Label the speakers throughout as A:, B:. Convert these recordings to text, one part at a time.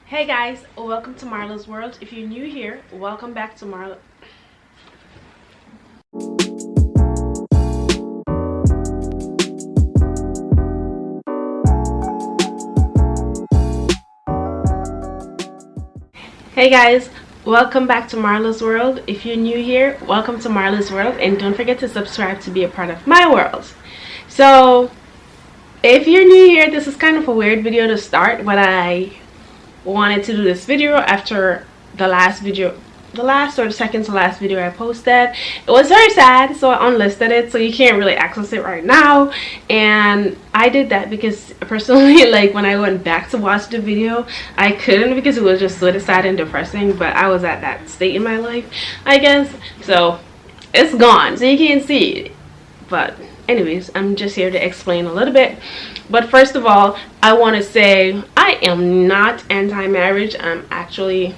A: Hey guys, welcome to Marla's World. If you're new here, welcome back to Marla. Hey guys, welcome back to Marla's World. If you're new here, welcome to Marla's World, and don't forget to subscribe to be a part of my world. So, if you're new here, this is kind of a weird video to start, but I wanted to do this video after the last or the second to last video I posted. It was very sad, so I unlisted it, so you can't really access it right now. And I did that because personally, like, when I went back to watch the video, I couldn't because it was just so sad and depressing. But I was at that state in my life, I guess, so it's gone, so you can't see it. But anyways, I'm just here to explain a little bit. But first of all, I want to say I am not anti-marriage. I'm actually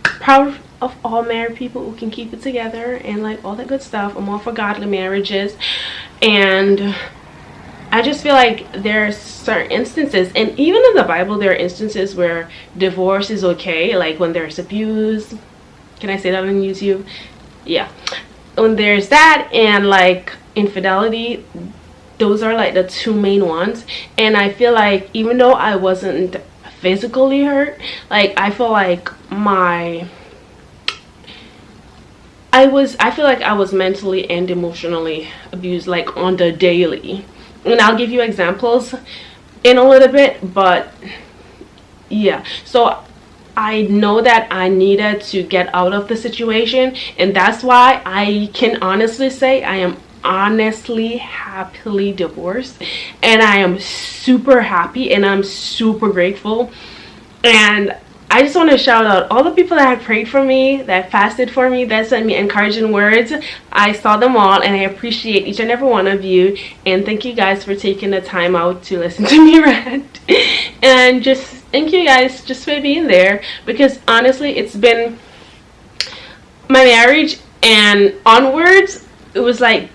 A: proud of all married people who can keep it together and like all that good stuff. I'm all for godly marriages, and I just feel like there's certain instances, and even in the Bible there are instances where divorce is okay, like when there's abuse. Can I say that on YouTube? Yeah, when there's that, and like infidelity. Those are like the two main ones. And I feel like even though I wasn't physically hurt, like I feel like I feel like I was mentally and emotionally abused, like on the daily. And I'll give you examples in a little bit, but yeah. So I know that I needed to get out of the situation, and that's why I can honestly say I am honestly happily divorced, and I am super happy and I'm super grateful. And I just want to shout out all the people that had prayed for me, that fasted for me, that sent me encouraging words. I saw them all, and I appreciate each and every one of you. And thank you guys for taking the time out to listen to me rant. And just thank you guys just for being there, because honestly, it's been my marriage and onwards, it was like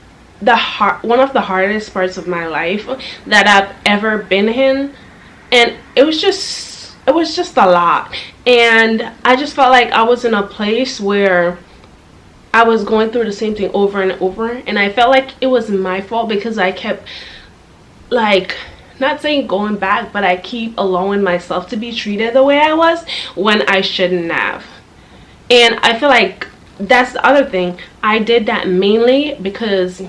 A: one of the hardest parts of my life that I've ever been in. And it was just a lot, and I just felt like I was in a place where I was going through the same thing over and over, and I felt like it was my fault because I kept, like, not saying going back, but I keep allowing myself to be treated the way I was when I shouldn't have. And I feel like that's the other thing. I did that mainly because,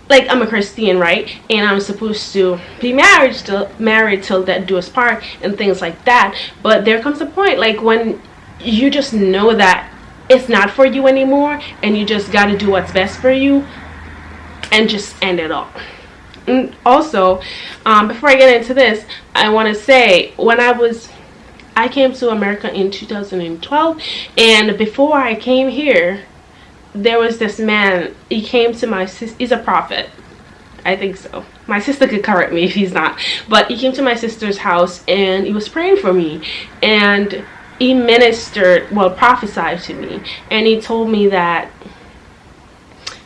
A: like, I'm a Christian, right? And I'm supposed to be married till death do us part and things like that. But there comes a point, like, when you just know that it's not for you anymore, and you just got to do what's best for you and just end it all. And also, before I get into this, I want to say, when I came to America in 2012, and before I came here, there was this man. He came to my sister. He's a prophet, I think so. My sister could correct me if he's not. But he came to my sister's house, and he was praying for me, and he prophesied to me, and he told me that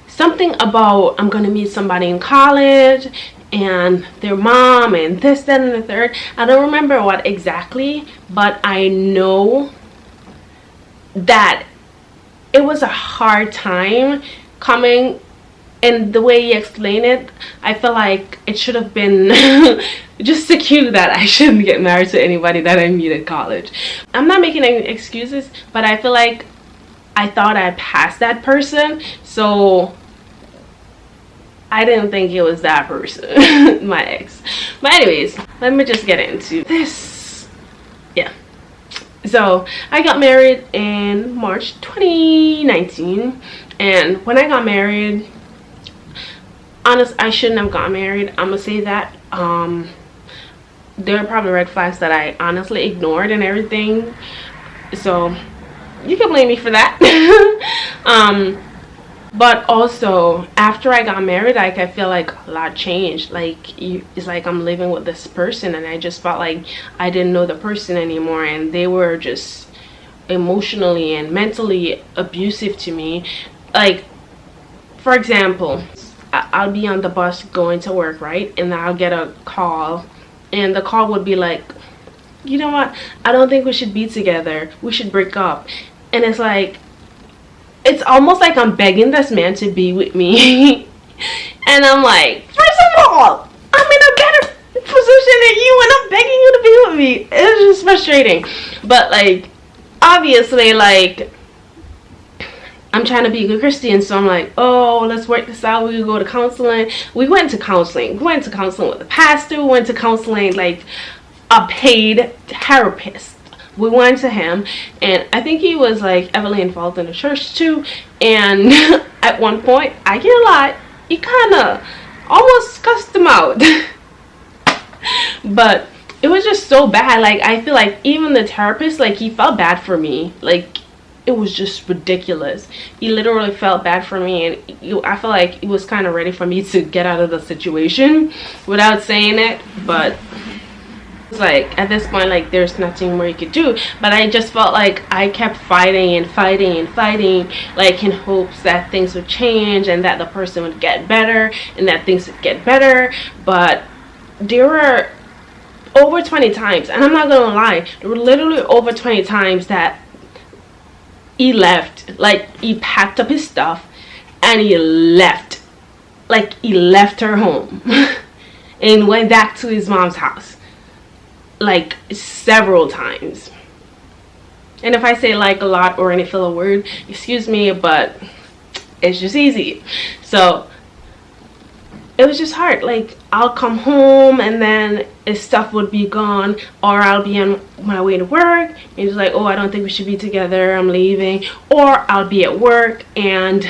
A: something about I'm gonna meet somebody in college and their mom and this, that, and the third. I don't remember what exactly, but I know that it was a hard time coming, and the way he explained it, I feel like it should have been just a cue that I shouldn't get married to anybody that I meet at college. I'm not making any excuses, but I feel like I thought I passed that person, so I didn't think it was that person, my ex. But anyways, let me just get into this. Yeah. So I got married in March 2019, and when I got married, honestly, I shouldn't have gotten married. I'm gonna say that. There are probably red flags that I honestly ignored and everything, so you can blame me for that. But also, after I got married, like, I feel like a lot changed. Like, it's like I'm living with this person, and I just felt like I didn't know the person anymore, and they were just emotionally and mentally abusive to me. Like, for example, I'll be on the bus going to work, right? And I'll get a call, and the call would be like, you know what, I don't think we should be together, we should break up. And it's like, it's almost like I'm begging this man to be with me. And I'm like, first of all, I'm in a better position than you and I'm begging you to be with me. It's just frustrating. But like, obviously, like, I'm trying to be a good Christian, so I'm like, oh, let's work this out. We go to counseling. We went to counseling. We went to counseling with a pastor. We went to counseling, like, a paid therapist. We went to him, and I think he was, like, heavily involved in the church, too. And at one point, I can't lie, he kind of almost cussed him out. But it was just so bad. Like, I feel like even the therapist, like, he felt bad for me. Like, it was just ridiculous. He literally felt bad for me, and I feel like he was kind of ready for me to get out of the situation without saying it. But it's like, at this point, like, there's nothing more you could do. But I just felt like I kept fighting and fighting and fighting, like, in hopes that things would change and that the person would get better and that things would get better. But there were over 20 times, and I'm not gonna lie, there were literally over 20 times that he left. Like, he packed up his stuff and he left. Like, he left her home and went back to his mom's house, like, several times. And if I say like a lot or any filler word, excuse me, but it's just easy. So it was just hard. Like, I'll come home and then his stuff would be gone, or I'll be on my way to work and he's like, oh, I don't think we should be together, I'm leaving. Or I'll be at work and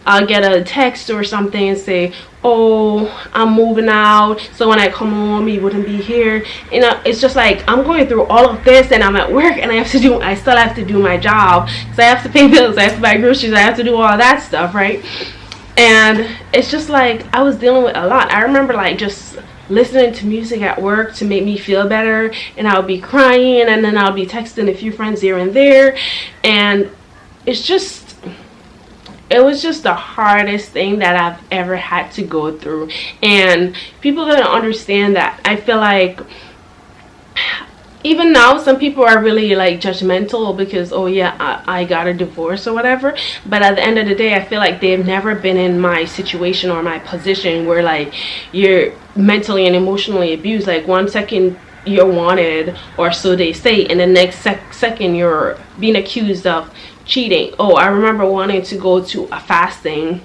A: I'll get a text or something and say, oh, I'm moving out, so when I come home he wouldn't be here. You know, it's just like, I'm going through all of this and I'm at work and I still have to do my job, so I have to pay bills, I have to buy groceries, I have to do all that stuff, right? And it's just like, I was dealing with a lot. I remember, like, just listening to music at work to make me feel better, and I'll be crying, and then I'll be texting a few friends here and there, and it was just the hardest thing that I've ever had to go through. And people don't understand that. I feel like even now some people are really, like, judgmental because, oh yeah, I got a divorce or whatever. But at the end of the day, I feel like they've never been in my situation or my position where, like, you're mentally and emotionally abused. Like, one second you're wanted, or so they say, and the next second you're being accused of cheating. Oh, I remember wanting to go to a fasting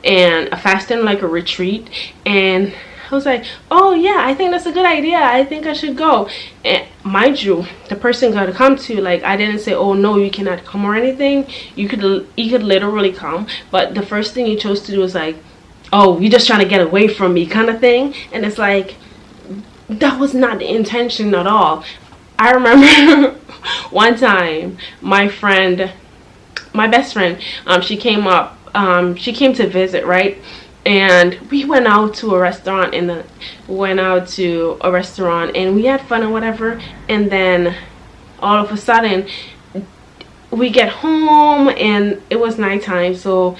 A: like a retreat, and I was like, oh yeah, I think that's a good idea, I think I should go. And mind you, the person got to come to, like, I didn't say, oh no, you cannot come or anything. You could literally come, but the first thing he chose to do was like, oh, you're just trying to get away from me kind of thing. And it's like, that was not the intention at all. I remember one time my best friend, she came to visit, right? And we went out to a restaurant, and we had fun and whatever. And then all of a sudden we get home and it was nighttime, so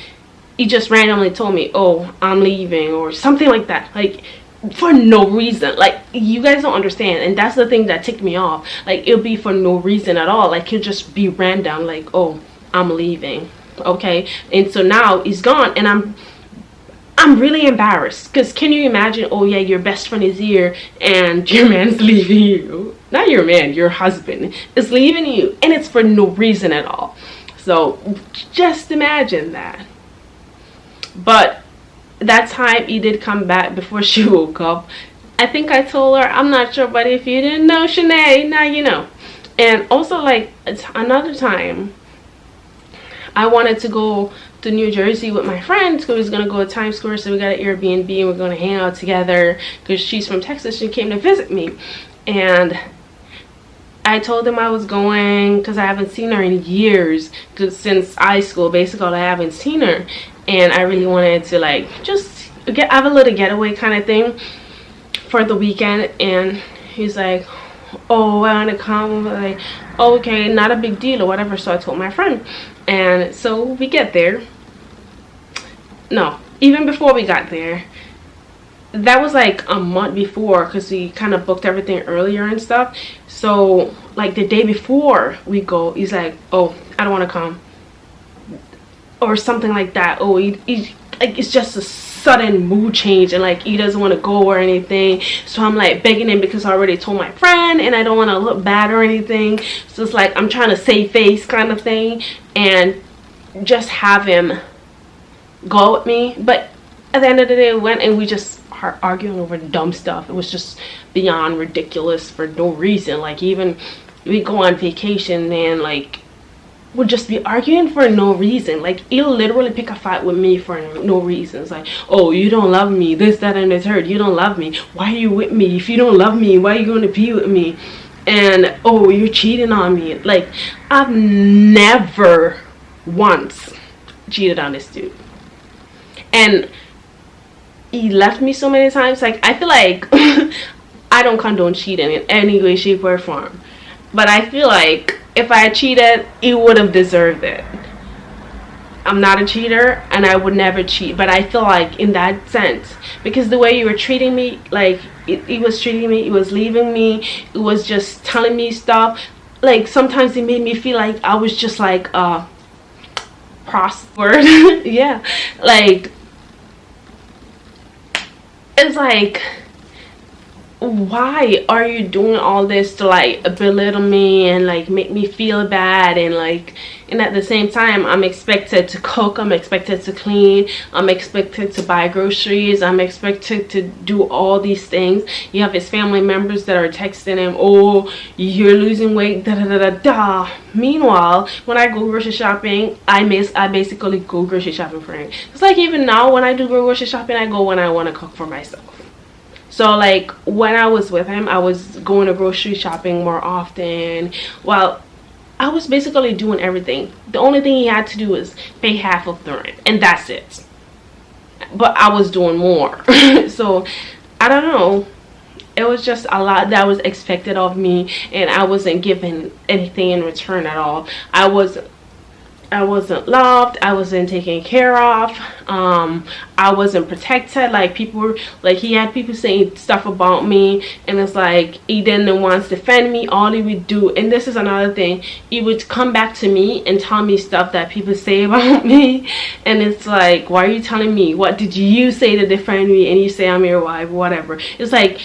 A: he just randomly told me, oh, I'm leaving, or something like that, like, for no reason. Like, you guys don't understand, and that's the thing that ticked me off. Like, it'll be for no reason at all. Like, he'll just be random, like, oh, I'm leaving, okay? And so now he's gone, and I'm really embarrassed, because can you imagine, oh yeah, your best friend is here and your man's leaving you. Not your man, your husband is leaving you, and it's for no reason at all. So just imagine that. But that time he did come back before she woke up. I think I told her, I'm not sure, but if you didn't know, Shanae, now you know. And also, like, another time I wanted to go to New Jersey with my friends, because we was gonna go to Times Square, so we got an Airbnb and we're gonna hang out together, because she's from Texas. She came to visit me, and I told them I was going because I haven't seen her in years, because since high school basically I haven't seen her, and I really wanted to, like, just have a little getaway kind of thing for the weekend. And he's like, oh, I want to come. I'm like, okay, not a big deal or whatever. So I told my friend, and so we get there. No, even before we got there, that was like a month before, because we kind of booked everything earlier and stuff. So like the day before we go, he's like, oh, I don't want to come, or something like that. Oh, he like, it's just a sudden mood change, and like he doesn't want to go or anything. So I'm like begging him, because I already told my friend and I don't want to look bad or anything. So it's like I'm trying to save face kind of thing, and just have him go with me. But at the end of the day, we went and we just are arguing over dumb stuff. It was just beyond ridiculous for no reason. Like, even we go on vacation and like would just be arguing for no reason. Like, he'll literally pick a fight with me for no reasons. Like, oh, you don't love me, this, that, and the third. You don't love me. Why are you with me? If you don't love me, why are you going to be with me? And oh, you're cheating on me. Like, I've never once cheated on this dude, and he left me so many times. Like, I feel like I don't condone cheating in any way, shape, or form, but I feel like if I cheated, he would have deserved it. I'm not a cheater, and I would never cheat, but I feel like in that sense, because the way you were treating me, like he was treating me, he was leaving me, he was just telling me stuff. Like, sometimes it made me feel like I was just like a prostitute. Yeah, like, it's like, why are you doing all this to like belittle me and like make me feel bad? And like, and at the same time, I'm expected to cook, I'm expected to clean, I'm expected to buy groceries, I'm expected to do all these things. You have his family members that are texting him, oh, you're losing weight, da da da da da. Meanwhile, when I go grocery shopping, I basically go grocery shopping for him. It's like, even now when I do go grocery shopping, I go when I want to cook for myself. So like, when I was with him, I was going to grocery shopping more often. Well, I was basically doing everything. The only thing he had to do was pay half of the rent, and that's it. But I was doing more. So I don't know, it was just a lot that was expected of me, and I wasn't given anything in return at all. I wasn't loved, I wasn't taken care of, I wasn't protected. Like, people were like, he had people saying stuff about me, and it's like, he didn't want to defend me. All he would do, and this is another thing, he would come back to me and tell me stuff that people say about me, and it's like, why are you telling me? What did you say to defend me? And you say I'm your wife, whatever. It's like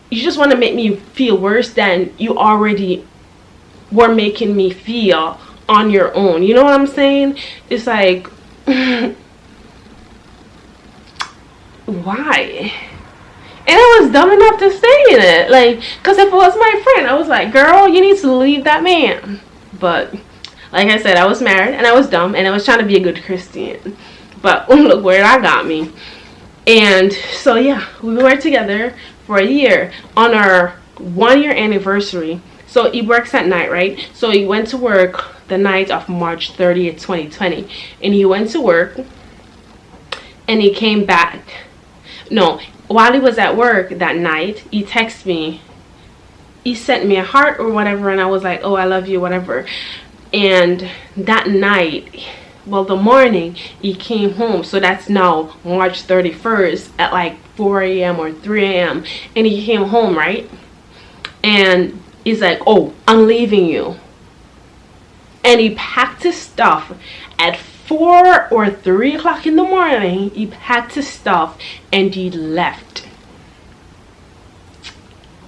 A: you just want to make me feel worse than you already were making me feel on your own. You know what I'm saying? It's like, why? And I was dumb enough to stay in it. Like, because if it was my friend, I was like, girl, you need to leave that man. But like I said, I was married, and I was dumb, and I was trying to be a good Christian. But look where that got me. And so yeah, we were together for a year. On our 1-year anniversary, so he works at night, right? So he went to work the night of March 30th, 2020. And he went to work, and he came back. No, while he was at work that night, he texted me. He sent me a heart or whatever, and I was like, oh, I love you, whatever. And that night, well, the morning, he came home. So that's now March 31st at like 4 a.m. or 3 a.m. And he came home, right? And he's like, oh, I'm leaving you. And he packed his stuff at 4 or 3 o'clock in the morning. He packed his stuff and he left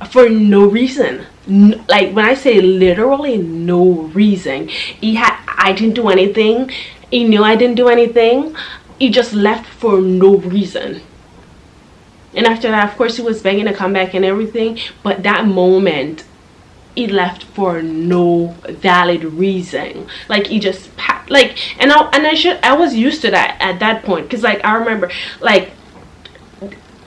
A: for no reason. Like, when I say literally no reason, I didn't do anything. He knew I didn't do anything. He just left for no reason. And after that, of course, he was begging to come back and everything, but that moment, he left for no valid reason. Like, he just packed, like, and I was used to that at that point, because like, I remember, like,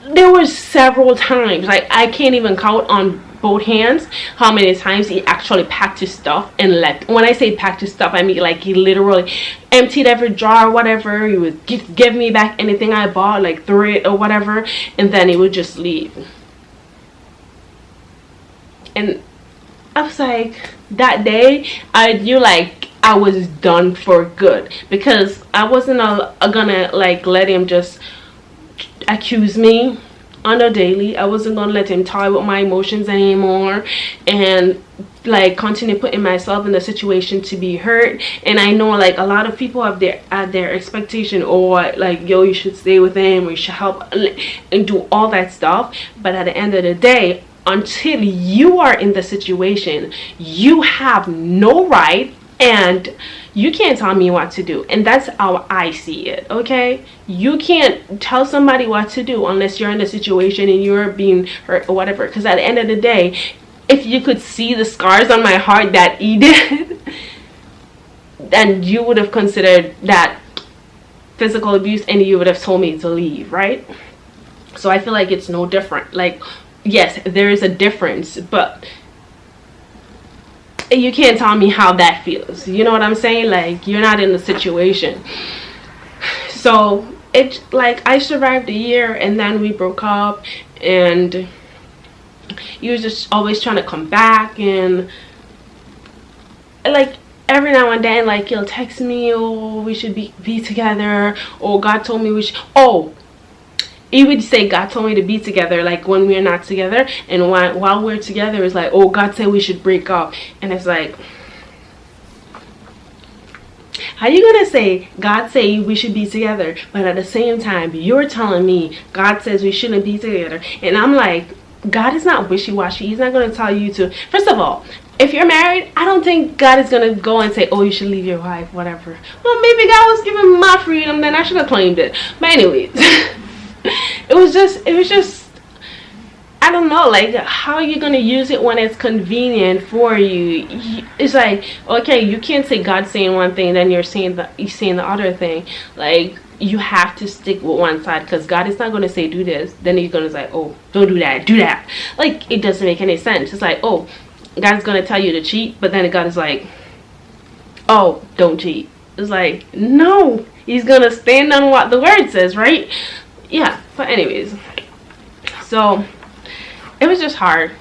A: there were several times, like, I can't even count on both hands how many times he actually packed his stuff and left. When I say packed his stuff, I mean like he literally emptied every jar or whatever. He would give me back anything I bought, like threw it or whatever, and then he would just leave. And I was like, that day I knew like I was done for good, because I wasn't gonna like let him just accuse me on a daily. I wasn't gonna let him toy with my emotions anymore and like continue putting myself in the situation to be hurt. And I know like a lot of people have their expectation, or like, yo, you should stay with him, or you should help and do all that stuff. But at the end of the day, until you are in the situation, you have no right, and you can't tell me what to do. And that's how I see it, okay? You can't tell somebody what to do unless you're in the situation and you're being hurt or whatever. Because at the end of the day, if you could see the scars on my heart that he did, then you would have considered that physical abuse and you would have told me to leave, right? So I feel like it's no different. Like, yes, there is a difference, but you can't tell me how that feels. You know what I'm saying? Like, you're not in the situation. So it's like I survived a year and then we broke up, and he was just always trying to come back, and like every now and then, like, he'll text me, oh, we should be together, or God told me we should. Oh, he would say God told me to be together, like when we're not together, and while we're together, it's like, oh, God said we should break up. And it's like, how you gonna say God say we should be together, but at the same time you're telling me God says we shouldn't be together? And I'm like, God is not wishy-washy. He's not going to tell you to. First of all, if you're married, I don't think God is going to go and say, oh, you should leave your wife, whatever. Well, maybe God was giving my freedom, then I should have claimed it. But anyways, it was just, I don't know, like, how are you going to use it when it's convenient for you? It's like, okay, you can't say God saying one thing, then you're saying the other thing. Like, you have to stick with one side, because God is not going to say do this, then he's going to say, oh, don't do that, do that. Like, it doesn't make any sense. It's like, oh, God's going to tell you to cheat, but then God is like, oh, don't cheat. It's like, no, he's going to stand on what the word says, right? Yeah, but anyways, so it was just hard.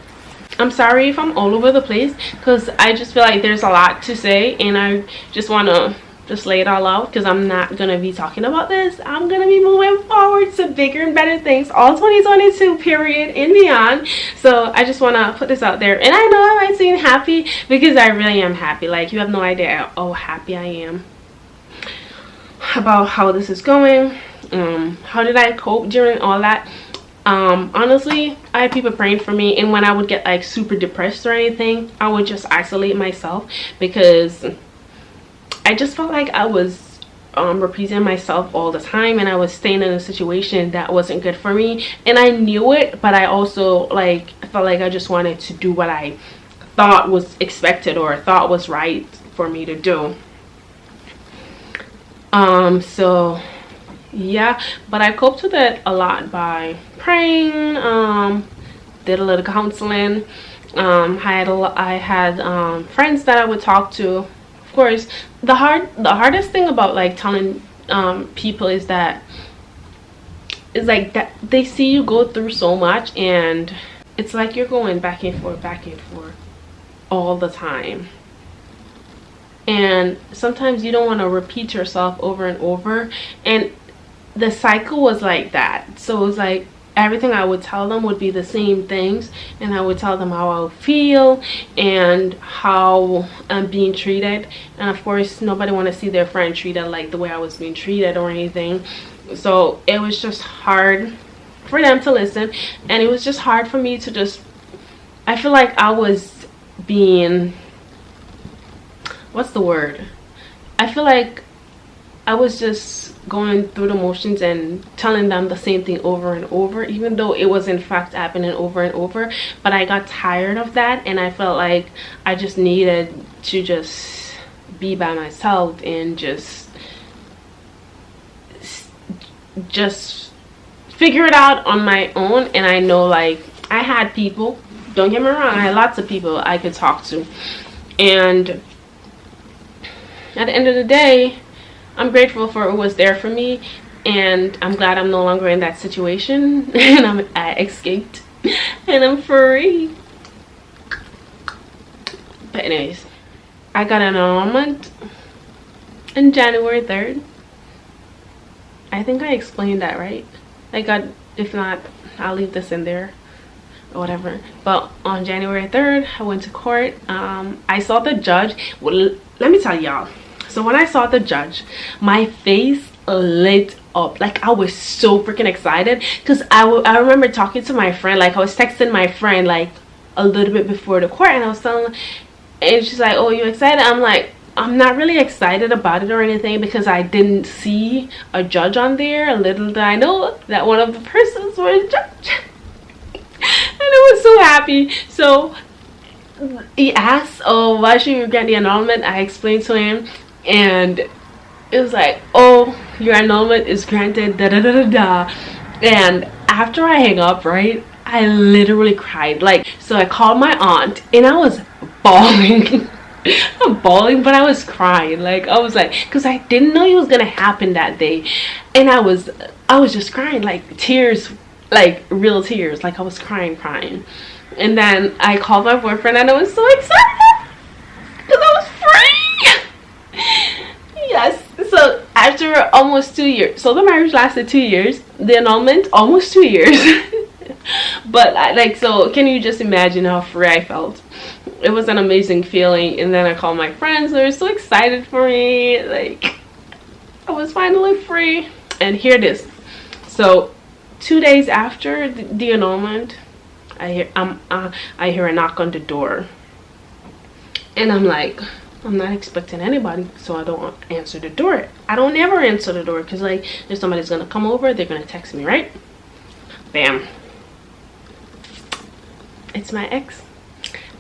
A: I'm sorry if I'm all over the place, because I just feel like there's a lot to say, and I just want to just lay it all out, because I'm not gonna be talking about this. I'm gonna be moving forward to bigger and better things all 2022 period and beyond. So I just want to put this out there. And I know I might seem happy, because I really am happy. Like, you have no idea how happy I am about how this is going. How did I cope during all that? Honestly, I had people praying for me, and when I would get like super depressed or anything, I would just isolate myself, because I just felt like I was repeating myself all the time, and I was staying in a situation that wasn't good for me, and I knew it, but I also like felt like I just wanted to do what I thought was expected or thought was right for me to do. So yeah, but I coped with it a lot by praying, did a little counseling. I had friends that I would talk to. Of course, the hardest thing about like telling people is that they see you go through so much, and it's like you're going back and forth all the time, and sometimes you don't want to repeat yourself over and over, and the cycle was like that. So it was like everything I would tell them would be the same things, and I would tell them how I would feel and how I'm being treated, and of course nobody want to see their friend treated like the way I was being treated or anything. So it was just hard for them to listen, and it was just hard for me to just, I feel like I was being, what's the word, I feel like I was just going through the motions and telling them the same thing over and over, even though it was in fact happening over and over. But I got tired of that, and I felt like I just needed to just be by myself and just figure it out on my own. And I know, like, I had people, don't get me wrong, I had lots of people I could talk to, and at the end of the day, I'm grateful for what was there for me, and I'm glad I'm no longer in that situation, and I escaped, and I'm free. But anyways, I got an annulment on January 3rd. I think I explained that, right? Like, if not, I'll leave this in there or whatever. But on January 3rd, I went to court. I saw the judge. Well, let me tell y'all. So when I saw the judge, my face lit up. Like, I was so freaking excited, because I remember talking to my friend. Like, I was texting my friend like a little bit before the court, and I was telling her, and she's like, oh, you excited? I'm like, I'm not really excited about it or anything, because I didn't see a judge on there. Little did I know that one of the persons was a judge. And I was so happy. So he asked, oh, why should you grant the annulment? I explained to him, and it was like, oh, your annulment is granted, da da da da da. And after I hang up, right, I literally cried. Like, so I called my aunt, and I was bawling. I'm bawling, but I was crying. Like, I was like, because I didn't know it was gonna happen that day, and I was just crying, like tears, like real tears. Like, I was crying. And then I called my boyfriend, and I was so excited because I was free. Yes. So after almost 2 years, so the marriage lasted 2 years, the annulment almost 2 years. But like, so can you just imagine how free I felt? It was an amazing feeling. And then I called my friends. They were so excited for me. Like, I was finally free. And here it is. So 2 days after the annulment, I hear a knock on the door, and I'm like, I'm not expecting anybody, so I don't answer the door. I don't ever answer the door, because like, if somebody's gonna come over, they're gonna text me, right? Bam, it's my ex.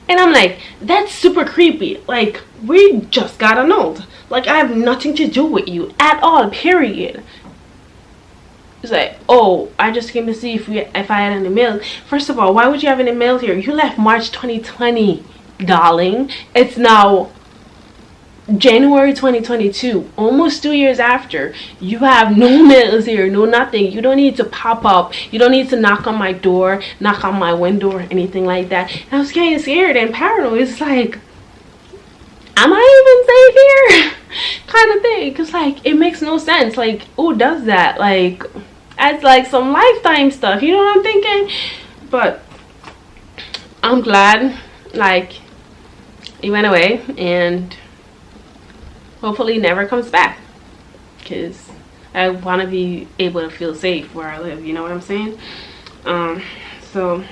A: And I'm like, that's super creepy. Like, we just got annulled. Like, I have nothing to do with you at all, period. It's like, oh, I just came to see if I had any mail. First of all, why would you have any mail here? You left March 2020, darling. It's now January 2022, almost 2 years after. You have no mails here, no nothing. You don't need to pop up. You don't need to knock on my door, knock on my window, or anything like that. And I was getting scared and paranoid. It's like, am I even safe here? Kind of thing. Because like, it makes no sense. Like, who does that? Like, as like some lifetime stuff, you know what I'm thinking? But I'm glad, like, he went away, and hopefully never comes back, because I want to be able to feel safe where I live, you know what I'm saying? So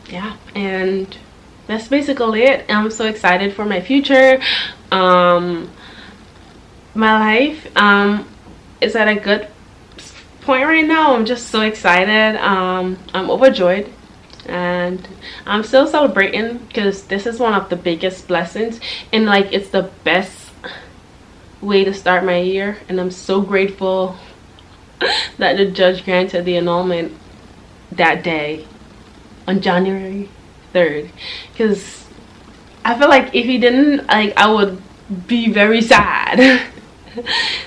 A: yeah, and that's basically it. I'm so excited for my future. My life is at a good point right now. I'm just so excited. I'm overjoyed, and I'm still celebrating, because this is one of the biggest blessings, and like, it's the best way to start my year. And I'm so grateful that the judge granted the annulment that day on January 3rd, because I feel like if he didn't, like, I would be very sad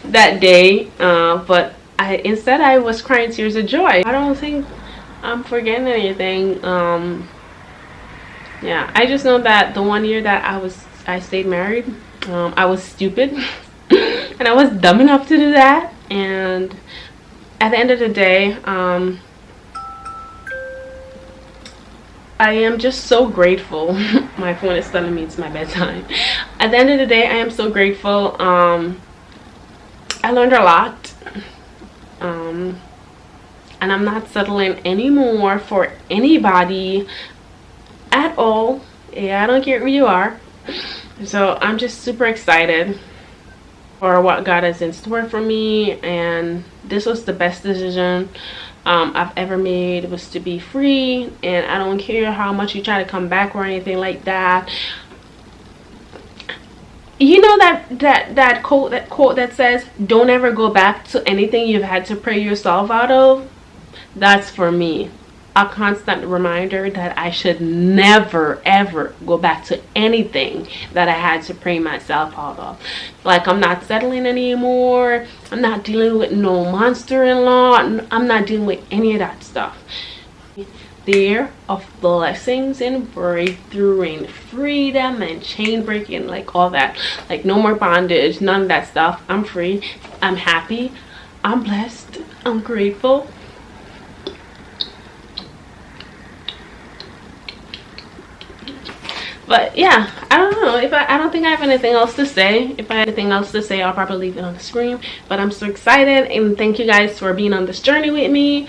A: that day. But instead I was crying tears of joy. I don't think I'm forgetting anything. Yeah, I just know that the 1 year that I stayed married, I was stupid and I was dumb enough to do that. And at the end of the day, I am just so grateful. My phone is telling me it's my bedtime. At the end of the day, I am so grateful. I learned a lot. And I'm not settling anymore for anybody at all. Yeah, I don't care who you are. So I'm just super excited for what God has in store for me, and this was the best decision I've ever made, was to be free. And I don't care how much you try to come back or anything like that. You know that quote that says, don't ever go back to anything you've had to pray yourself out of? That's for me a constant reminder that I should never ever go back to anything that I had to pray myself out of. Like, I'm not settling anymore. I'm not dealing with no monster-in-law. I'm not dealing with any of that stuff. The year of blessings and breakthrough and freedom and chain breaking, like all that. Like, no more bondage, none of that stuff. I'm free. I'm happy. I'm blessed. I'm grateful. But yeah, I don't know if I don't think I have anything else to say. If I had anything else to say, I'll probably leave it on the screen. But I'm so excited, and thank you guys for being on this journey with me.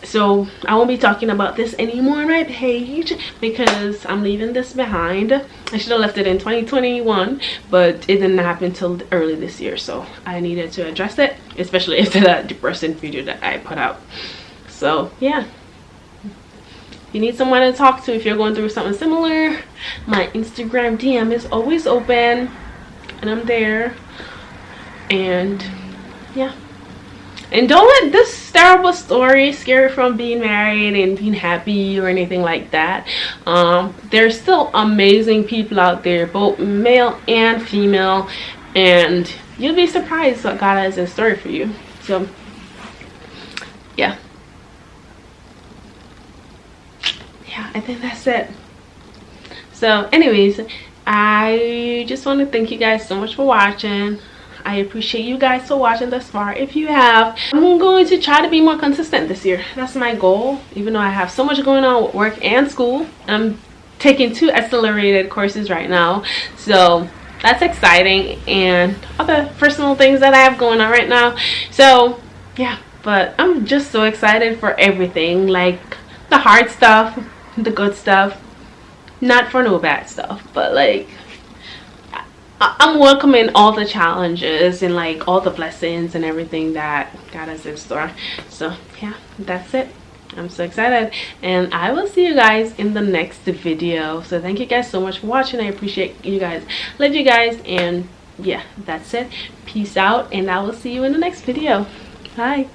A: So I won't be talking about this anymore on my page because I'm leaving this behind. I should have left it in 2021, but it didn't happen till early this year, so I needed to address it, especially after that depressing video that I put out. So yeah, if you need someone to talk to, if you're going through something similar, my Instagram DM is always open and I'm there. And yeah, and don't let this terrible story scare you from being married and being happy or anything like that. There's still amazing people out there, both male and female, and you'll be surprised what God has in store for you. So yeah, I think that's it. So anyways, I just want to thank you guys so much for watching. I appreciate you guys for watching this far. If you have, I'm going to try to be more consistent this year. That's my goal. Even though I have so much going on with work and school, I'm taking 2 accelerated courses right now, so that's exciting, and other personal things that I have going on right now. So yeah, but I'm just so excited for everything, like the hard stuff, the good stuff, not for no bad stuff, but like I'm welcoming all the challenges and like all the blessings and everything that God has in store. So yeah, that's it. I'm so excited, and I will see you guys in the next video. So thank you guys so much for watching. I appreciate you guys, love you guys, and yeah, that's it. Peace out, and I will see you in the next video. Bye.